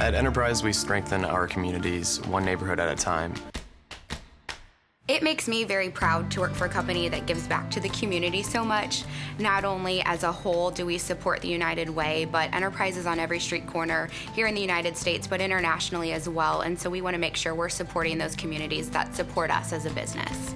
At Enterprise, we strengthen our communities one neighborhood at a time. It makes me very proud to work for a company that gives back to the community so much. Not only as a whole do we support the United Way, but Enterprise is on every street corner here in the United States, but internationally as well. And so we want to make sure we're supporting those communities that support us as a business.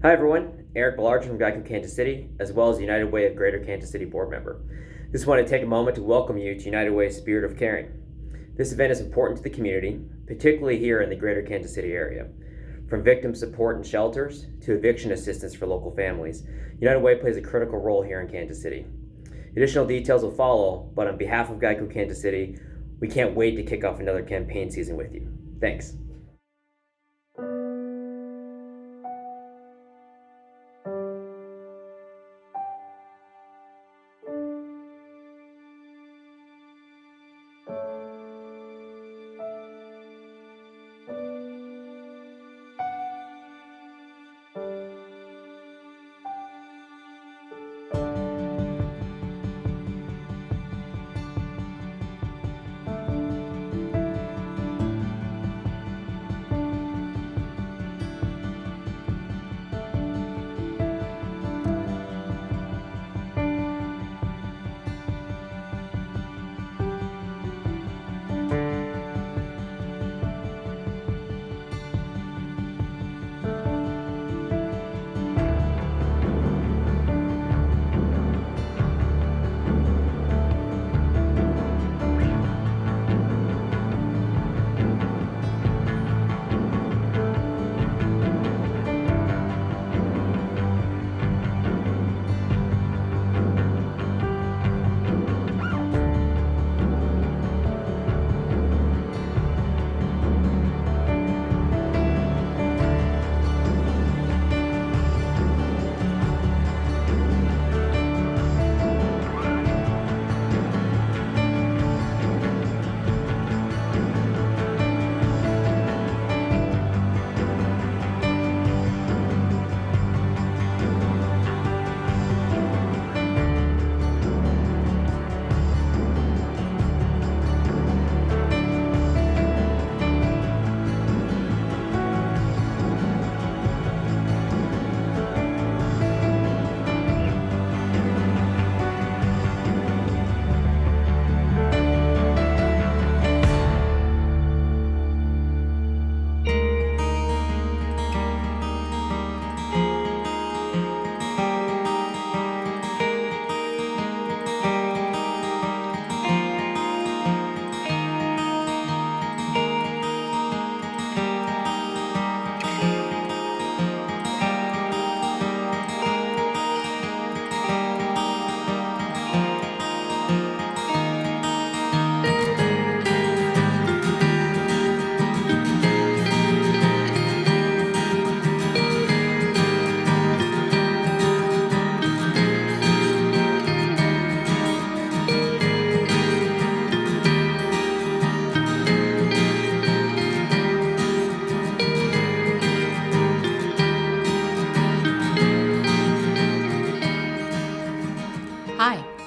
Hi everyone, Eric Ballard from Geico Kansas City, as well as United Way of Greater Kansas City board member. Just want to take a moment to welcome you to United Way's Spirit of Caring. This event is important to the community, particularly here in the Greater Kansas City area. From victim support and shelters to eviction assistance for local families, United Way plays a critical role here in Kansas City. Additional details will follow, but on behalf of Geico Kansas City, we can't wait to kick off another campaign season with you. Thanks.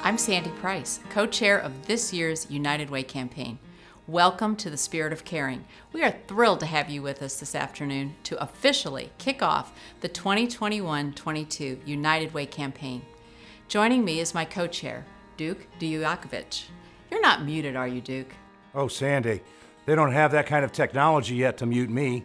I'm Sandy Price, co-chair of this year's United Way campaign. Welcome to the Spirit of Caring. We are thrilled to have you with us this afternoon to officially kick off the 2021-22 United Way campaign. Joining me is my co-chair, Duke Dujakovic. You're not muted, are you, Duke? Oh, Sandy, they don't have that kind of technology yet to mute me.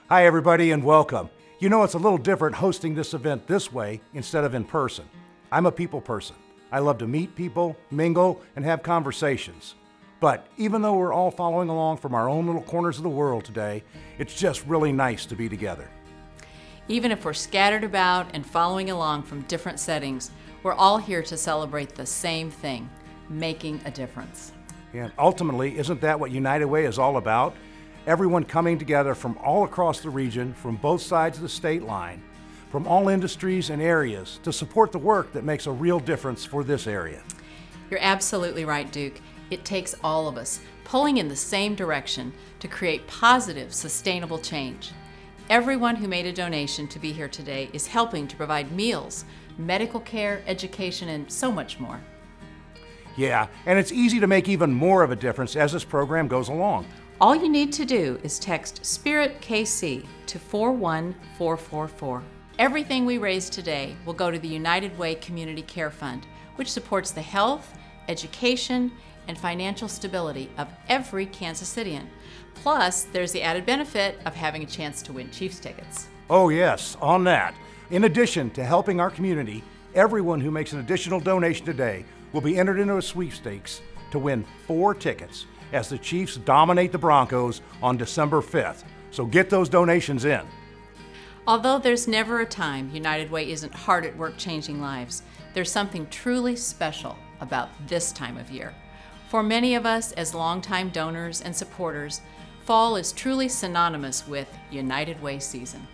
Hi, everybody, and welcome. You know, it's a little different hosting this event this way instead of in person. I'm a people person. I love to meet people, mingle, and have conversations. But even though we're all following along from our own little corners of the world today, it's just really nice to be together. Even if we're scattered about and following along from different settings, we're all here to celebrate the same thing, making a difference. And ultimately, isn't that what United Way is all about? Everyone coming together from all across the region, from both sides of the state line, from all industries and areas to support the work that makes a real difference for this area. You're absolutely right, Duke. It takes all of us pulling in the same direction to create positive, sustainable change. Everyone who made a donation to be here today is helping to provide meals, medical care, education, and so much more. Yeah, and it's easy to make even more of a difference as this program goes along. All you need to do is text SPIRIT KC to 41444. Everything we raise today will go to the United Way Community Care Fund, which supports the health, education, and financial stability of every Kansas Cityan. Plus, there's the added benefit of having a chance to win Chiefs tickets. Oh yes, on that. In addition to helping our community, everyone who makes an additional donation today will be entered into a sweepstakes to win 4 tickets as the Chiefs dominate the Broncos on December 5th. So get those donations in. Although there's never a time United Way isn't hard at work changing lives, there's something truly special about this time of year. For many of us as longtime donors and supporters, fall is truly synonymous with United Way season.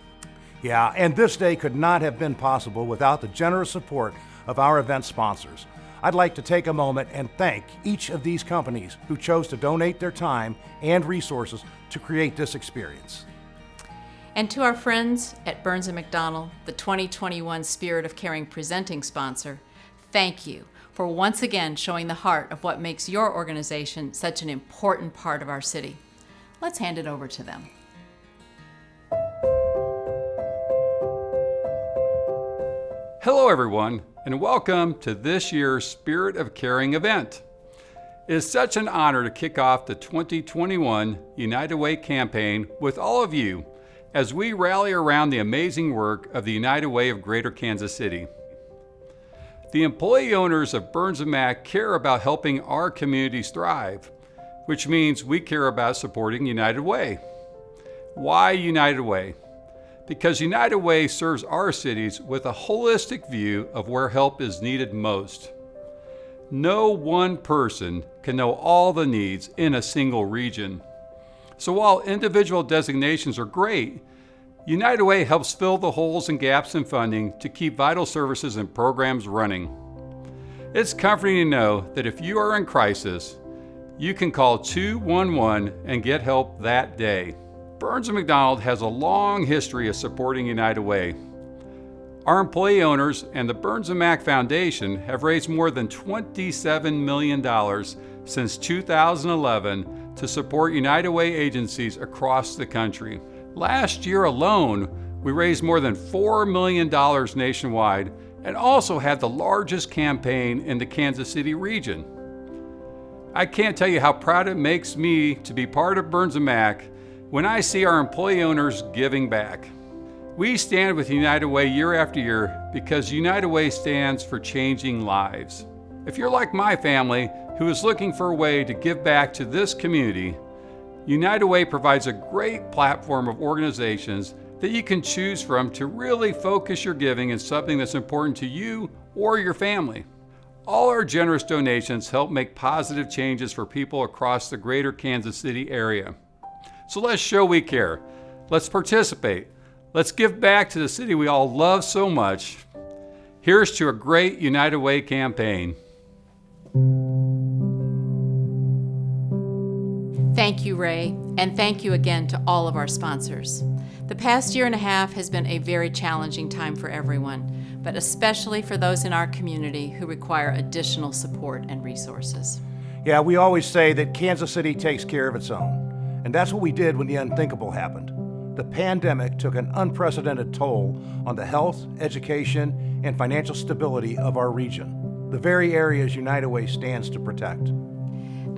Yeah, and this day could not have been possible without the generous support of our event sponsors. I'd like to take a moment and thank each of these companies who chose to donate their time and resources to create this experience. And to our friends at Burns & McDonnell, the 2021 Spirit of Caring presenting sponsor, thank you for once again showing the heart of what makes your organization such an important part of our city. Let's hand it over to them. Hello everyone, and welcome to this year's Spirit of Caring event. It is such an honor to kick off the 2021 United Way campaign with all of you as we rally around the amazing work of the United Way of Greater Kansas City. The employee owners of Burns & Mac care about helping our communities thrive, which means we care about supporting United Way. Why United Way? Because United Way serves our cities with a holistic view of where help is needed most. No one person can know all the needs in a single region. So while individual designations are great, United Way helps fill the holes and gaps in funding to keep vital services and programs running. It's comforting to know that if you are in crisis, you can call 211 and get help that day. Burns & McDonnell has a long history of supporting United Way. Our employee owners and the Burns & Mac Foundation have raised more than $27 million since 2011 to support United Way agencies across the country. Last year alone, we raised more than $4 million nationwide and also had the largest campaign in the Kansas City region. I can't tell you how proud it makes me to be part of Burns & Mac when I see our employee owners giving back. We stand with United Way year after year because United Way stands for changing lives. If you're like my family who is looking for a way to give back to this community, United Way provides a great platform of organizations that you can choose from to really focus your giving in something that's important to you or your family. All our generous donations help make positive changes for people across the greater Kansas City area. So let's show we care. Let's participate. Let's give back to the city we all love so much. Here's to a great United Way campaign. Thank you, Ray, and thank you again to all of our sponsors. The past year and a half has been a very challenging time for everyone, but especially for those in our community who require additional support and resources. Yeah, we always say that Kansas City takes care of its own. And that's what we did when the unthinkable happened. The pandemic took an unprecedented toll on the health, education, and financial stability of our region, the very areas United Way stands to protect.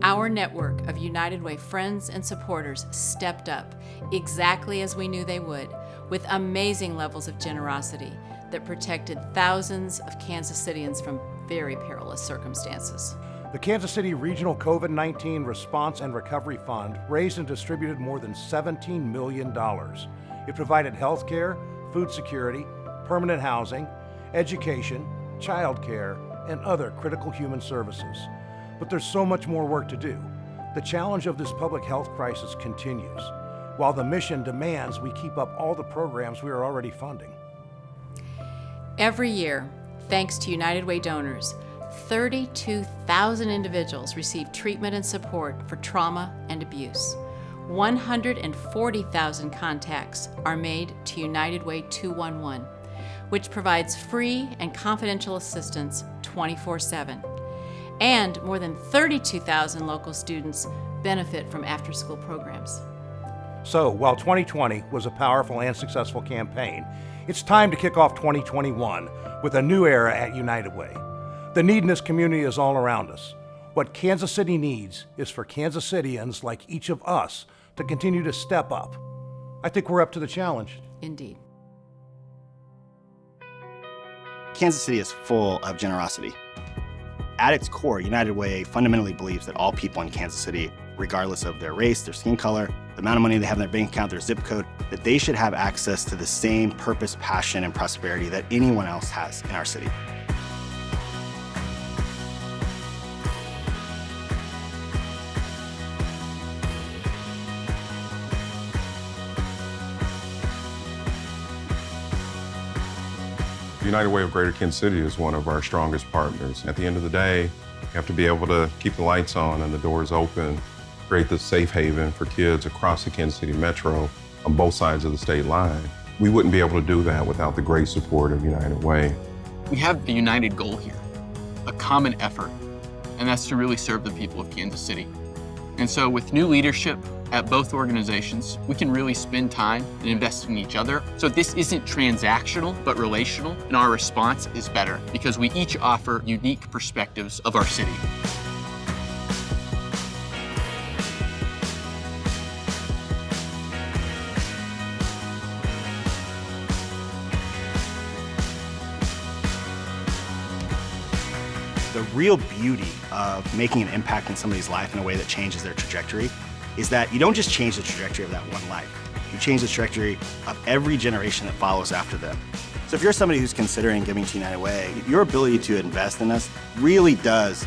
Our network of United Way friends and supporters stepped up exactly as we knew they would, with amazing levels of generosity that protected thousands of Kansas Cityans from very perilous circumstances. The Kansas City Regional COVID-19 Response and Recovery Fund raised and distributed more than $17 million. It provided health care, food security, permanent housing, education, child care, and other critical human services. But there's so much more work to do. The challenge of this public health crisis continues, while the mission demands we keep up all the programs we are already funding. Every year, thanks to United Way donors, 32,000 individuals receive treatment and support for trauma and abuse. 140,000 contacts are made to United Way 211, which provides free and confidential assistance 24/7. And more than 32,000 local students benefit from after-school programs. So, while 2020 was a powerful and successful campaign, it's time to kick off 2021 with a new era at United Way. The need in this community is all around us. What Kansas City needs is for Kansas Cityans like each of us to continue to step up. I think we're up to the challenge. Indeed. Kansas City is full of generosity. At its core, United Way fundamentally believes that all people in Kansas City, regardless of their race, their skin color, the amount of money they have in their bank account, their zip code, that they should have access to the same purpose, passion, and prosperity that anyone else has in our city. United Way of Greater Kansas City is one of our strongest partners. At the end of the day, you have to be able to keep the lights on and the doors open, create this safe haven for kids across the Kansas City Metro on both sides of the state line. We wouldn't be able to do that without the great support of United Way. We have a united goal here, a common effort, and that's to really serve the people of Kansas City. And so with new leadership at both organizations, we can really spend time and invest in each other. So this isn't transactional, but relational, and our response is better because we each offer unique perspectives of our city. The real beauty of making an impact in somebody's life in a way that changes their trajectory is that you don't just change the trajectory of that one life, you change the trajectory of every generation that follows after them. So if you're somebody who's considering giving to United Way, your ability to invest in us really does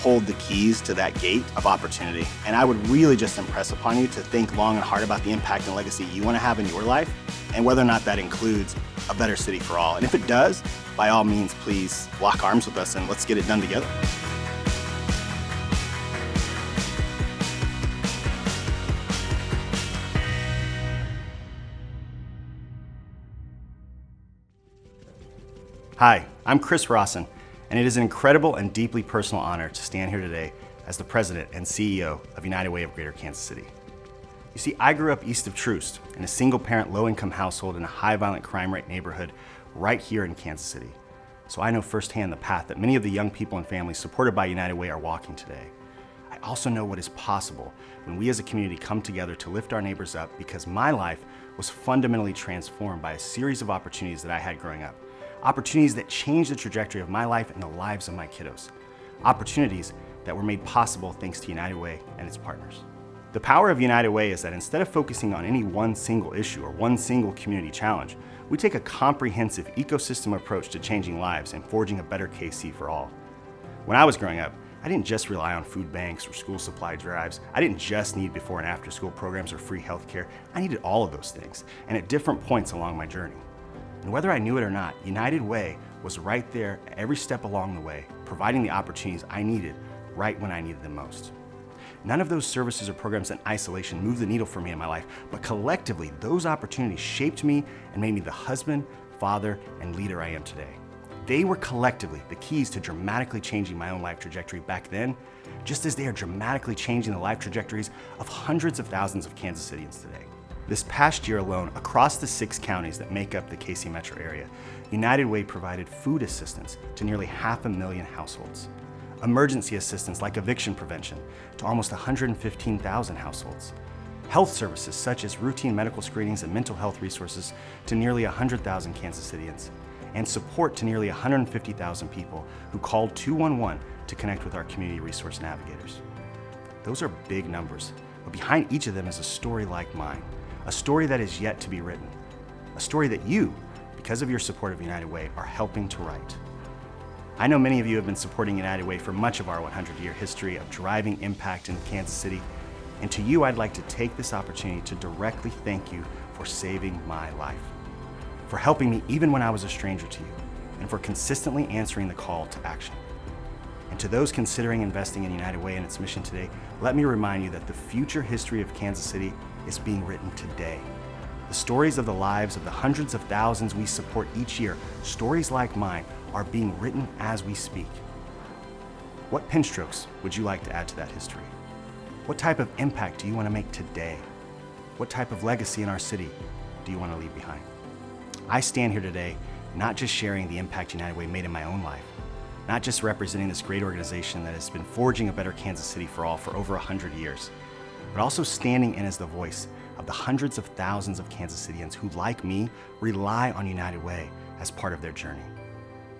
hold the keys to that gate of opportunity. And I would really just impress upon you to think long and hard about the impact and legacy you want to have in your life and whether or not that includes a better city for all. And if it does, by all means, please lock arms with us and let's get it done together. Hi, I'm Chris Rawson, and it is an incredible and deeply personal honor to stand here today as the president and CEO of United Way of Greater Kansas City. You see, I grew up east of Troost in a single-parent, low-income household in a high violent crime rate neighborhood right here in Kansas City. So I know firsthand the path that many of the young people and families supported by United Way are walking today. I also know what is possible when we as a community come together to lift our neighbors up because my life was fundamentally transformed by a series of opportunities that I had growing up. Opportunities that changed the trajectory of my life and the lives of my kiddos. Opportunities that were made possible thanks to United Way and its partners. The power of United Way is that instead of focusing on any one single issue or one single community challenge, we take a comprehensive ecosystem approach to changing lives and forging a better KC for all. When I was growing up, I didn't just rely on food banks or school supply drives. I didn't just need before and after school programs or free healthcare. I needed all of those things, and at different points along my journey. And whether I knew it or not, United Way was right there at every step along the way, providing the opportunities I needed right when I needed them most. None of those services or programs in isolation moved the needle for me in my life, but collectively, those opportunities shaped me and made me the husband, father, and leader I am today. They were collectively the keys to dramatically changing my own life trajectory back then, just as they are dramatically changing the life trajectories of hundreds of thousands of Kansas Cityans today. This past year alone, across the 6 counties that make up the KC metro area, United Way provided food assistance to nearly 500,000 households, emergency assistance like eviction prevention to almost 115,000 households, health services such as routine medical screenings and mental health resources to nearly 100,000 Kansas Cityans, and support to nearly 150,000 people who called 211 to connect with our community resource navigators. Those are big numbers, but behind each of them is a story like mine, a story that is yet to be written, a story that you, because of your support of United Way, are helping to write. I know many of you have been supporting United Way for much of our 100-year history of driving impact in Kansas City, and to you I'd like to take this opportunity to directly thank you for saving my life, for helping me even when I was a stranger to you, and for consistently answering the call to action. And to those considering investing in United Way and its mission today, let me remind you that the future history of Kansas City is being written today. The stories of the lives of the hundreds of thousands we support each year, stories like mine, are being written as we speak. What pen strokes would you like to add to that history? What type of impact do you want to make today? What type of legacy in our city do you want to leave behind? I stand here today not just sharing the impact United Way made in my own life, not just representing this great organization that has been forging a better Kansas City for all for over 100 years, but also standing in as the voice of the hundreds of thousands of Kansas Cityans who, like me, rely on United Way as part of their journey.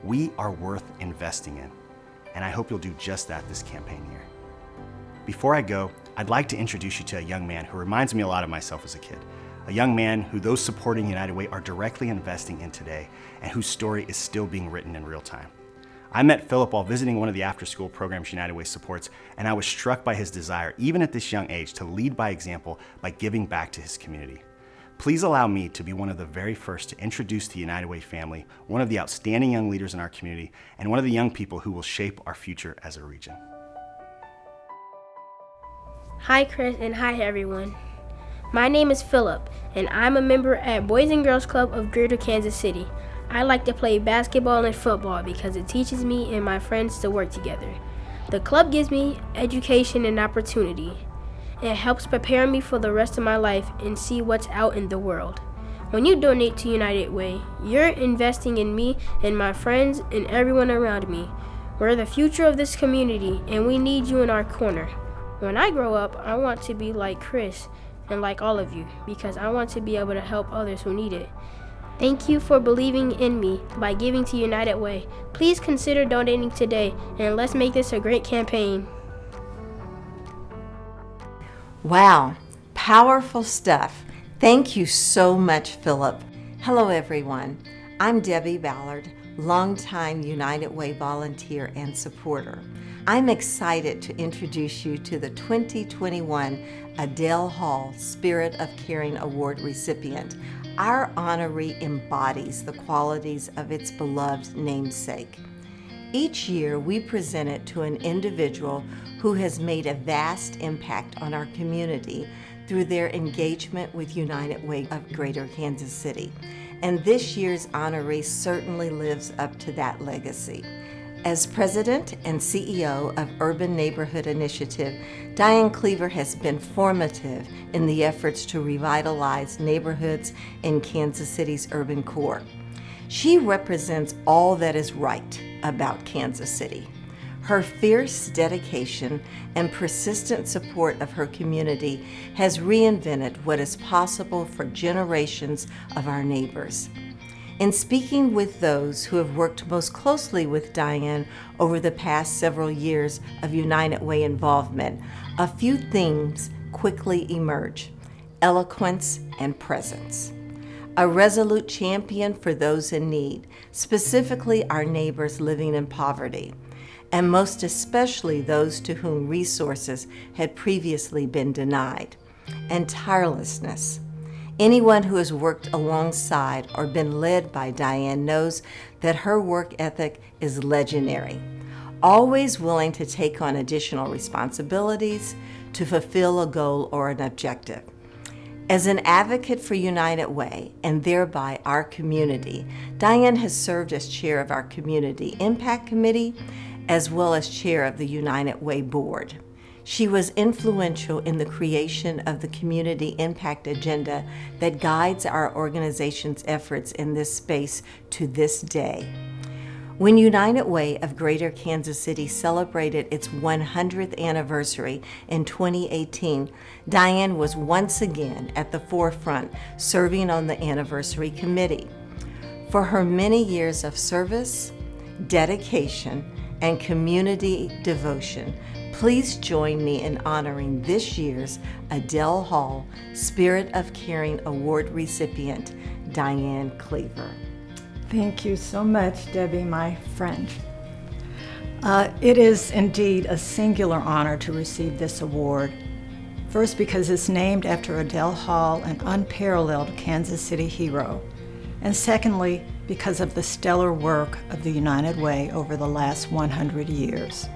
We are worth investing in, and I hope you'll do just that this campaign year. Before I go, I'd like to introduce you to a young man who reminds me a lot of myself as a kid, a young man who those supporting United Way are directly investing in today and whose story is still being written in real time. I met Philip while visiting one of the after-school programs United Way supports, and I was struck by his desire, even at this young age, to lead by example by giving back to his community. Please allow me to be one of the very first to introduce the United Way family, one of the outstanding young leaders in our community, and one of the young people who will shape our future as a region. Hi Chris, and hi everyone. My name is Philip, and I'm a member at Boys and Girls Club of Greater Kansas City. I like to play basketball and football because it teaches me and my friends to work together. The club gives me education and opportunity. It helps prepare me for the rest of my life and see what's out in the world. When you donate to United Way, you're investing in me and my friends and everyone around me. We're the future of this community, and we need you in our corner. When I grow up, I want to be like Chris and like all of you, because I want to be able to help others who need it. Thank you for believing in me by giving to United Way. Please consider donating today, and let's make this a great campaign. Wow, powerful stuff. Thank you so much, Philip. Hello, everyone. I'm Debbie Ballard, longtime United Way volunteer and supporter. I'm excited to introduce you to the 2021 Adele Hall Spirit of Caring Award recipient. Our honoree embodies the qualities of its beloved namesake. Each year, we present it to an individual who has made a vast impact on our community through their engagement with United Way of Greater Kansas City. And this year's honoree certainly lives up to that legacy. As President and CEO of Urban Neighborhood Initiative, Diane Cleaver has been formative in the efforts to revitalize neighborhoods in Kansas City's urban core. She represents all that is right about Kansas City. Her fierce dedication and persistent support of her community has reinvented what is possible for generations of our neighbors. In speaking with those who have worked most closely with Diane over the past several years of United Way involvement, a few themes quickly emerge: eloquence and presence. A resolute champion for those in need, specifically our neighbors living in poverty, and most especially those to whom resources had previously been denied. And tirelessness. Anyone who has worked alongside or been led by Diane knows that her work ethic is legendary, always willing to take on additional responsibilities to fulfill a goal or an objective. As an advocate for United Way and thereby our community, Diane has served as chair of our Community Impact Committee as well as chair of the United Way Board. She was influential in the creation of the Community Impact Agenda that guides our organization's efforts in this space to this day. When United Way of Greater Kansas City celebrated its 100th anniversary in 2018, Diane was once again at the forefront, serving on the anniversary committee. For her many years of service, dedication, and community devotion, please join me in honoring this year's Adele Hall Spirit of Caring Award recipient, Diane Cleaver. Thank you so much, Debbie, my friend. It is indeed a singular honor to receive this award. First, because it's named after Adele Hall, an unparalleled Kansas City hero. And secondly, because of the stellar work of the United Way over the last 100 years.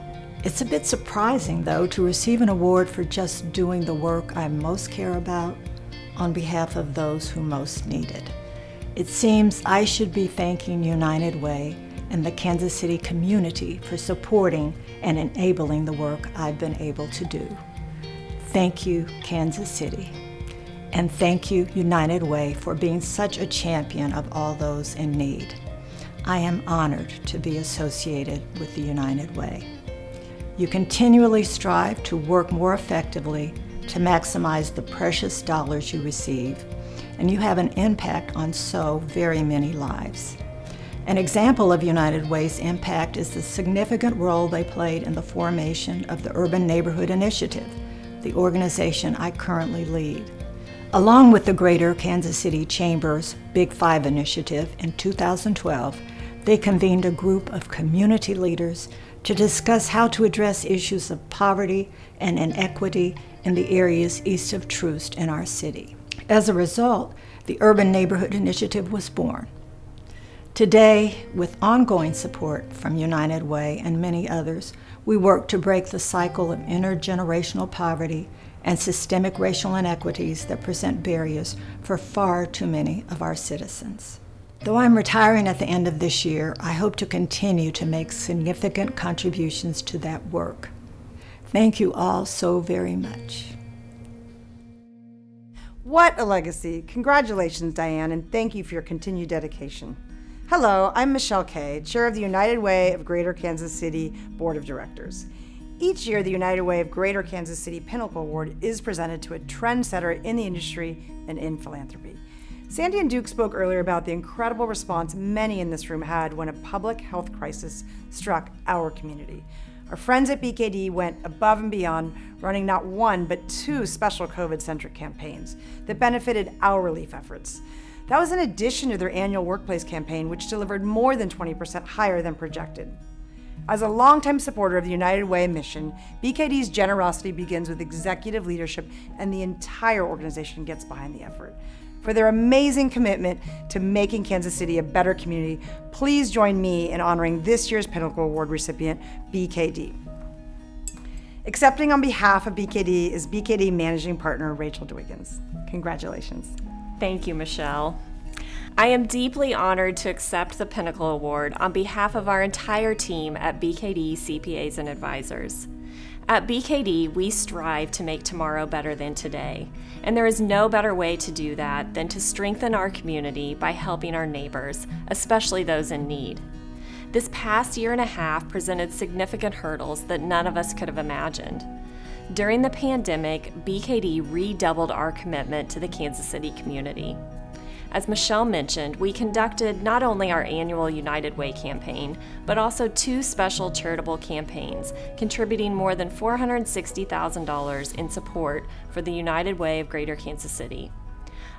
It's a bit surprising, though, to receive an award for just doing the work I most care about on behalf of those who most need it. It seems I should be thanking United Way and the Kansas City community for supporting and enabling the work I've been able to do. Thank you, Kansas City. And thank you, United Way, for being such a champion of all those in need. I am honored to be associated with the United Way. You continually strive to work more effectively to maximize the precious dollars you receive, and you have an impact on so very many lives. An example of United Way's impact is the significant role they played in the formation of the Urban Neighborhood Initiative, the organization I currently lead. Along with the Greater Kansas City Chamber's Big Five initiative in 2012, they convened a group of community leaders to discuss how to address issues of poverty and inequity in the areas east of Troost in our city. As a result, the Urban Neighborhood Initiative was born. Today, with ongoing support from United Way and many others, we work to break the cycle of intergenerational poverty and systemic racial inequities that present barriers for far too many of our citizens. Though I'm retiring at the end of this year, I hope to continue to make significant contributions to that work. Thank you all so very much. What a legacy. Congratulations, Diane, and thank you for your continued dedication. Hello, I'm Michelle Kay, Chair of the United Way of Greater Kansas City Board of Directors. Each year, the United Way of Greater Kansas City Pinnacle Award is presented to a trendsetter in the industry and in philanthropy. Sandy and Duke spoke earlier about the incredible response many in this room had when a public health crisis struck our community. Our friends at BKD went above and beyond, running not one, but two special COVID-centric campaigns that benefited our relief efforts. That was in addition to their annual workplace campaign, which delivered more than 20% higher than projected. As a longtime supporter of the United Way mission, BKD's generosity begins with executive leadership, and the entire organization gets behind the effort. For their amazing commitment to making Kansas City a better community, please join me in honoring this year's Pinnacle Award recipient, BKD. Accepting on behalf of BKD is BKD Managing Partner Rachel DeWiggins. Congratulations. Thank you, Michelle. I am deeply honored to accept the Pinnacle Award on behalf of our entire team at BKD CPAs and Advisors. At BKD, we strive to make tomorrow better than today, and there is no better way to do that than to strengthen our community by helping our neighbors, especially those in need. This past year and a half presented significant hurdles that none of us could have imagined. During the pandemic, BKD redoubled our commitment to the Kansas City community. As Michelle mentioned, we conducted not only our annual United Way campaign, but also two special charitable campaigns, contributing more than $460,000 in support for the United Way of Greater Kansas City.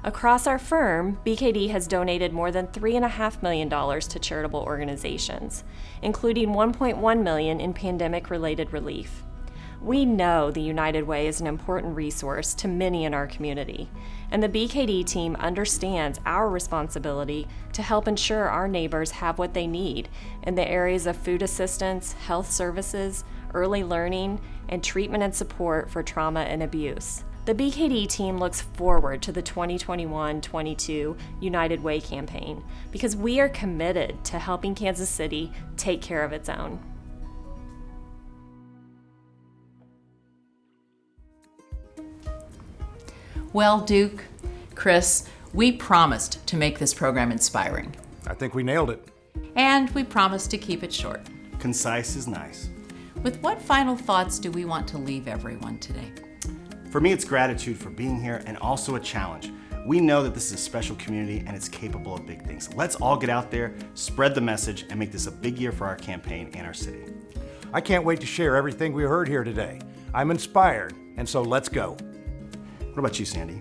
Across our firm, BKD has donated more than $3.5 million to charitable organizations, including $1.1 million in pandemic-related relief. We know the United Way is an important resource to many in our community, and the BKD team understands our responsibility to help ensure our neighbors have what they need in the areas of food assistance, health services, early learning, and treatment and support for trauma and abuse. The BKD team looks forward to the 2021-22 United Way campaign because we are committed to helping Kansas City take care of its own. Well, Duke, Chris, we promised to make this program inspiring. I think we nailed it. And we promised to keep it short. Concise is nice. With what final thoughts do we want to leave everyone today? For me, it's gratitude for being here and also a challenge. We know that this is a special community and it's capable of big things. Let's all get out there, spread the message, and make this a big year for our campaign and our city. I can't wait to share everything we heard here today. I'm inspired, and so let's go. What about you, Sandy?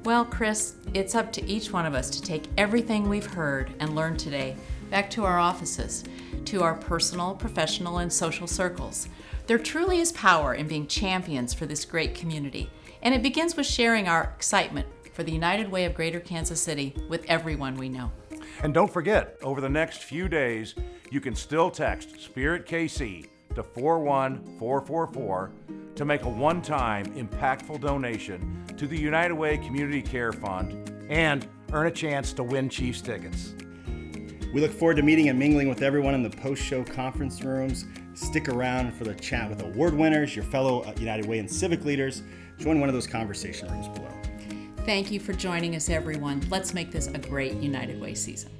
Well, Chris, it's up to each one of us to take everything we've heard and learned today back to our offices, to our personal, professional, and social circles. There truly is power in being champions for this great community, and it begins with sharing our excitement for the United Way of Greater Kansas City with everyone we know. And don't forget, over the next few days, you can still text Spirit KC to 41444 to make a one-time impactful donation to the United Way Community Care Fund and earn a chance to win Chiefs tickets. We look forward to meeting and mingling with everyone in the post-show conference rooms. Stick around for the chat with award winners, your fellow United Way and civic leaders. Join one of those conversation rooms below. Thank you for joining us, everyone. Let's make this a great United Way season.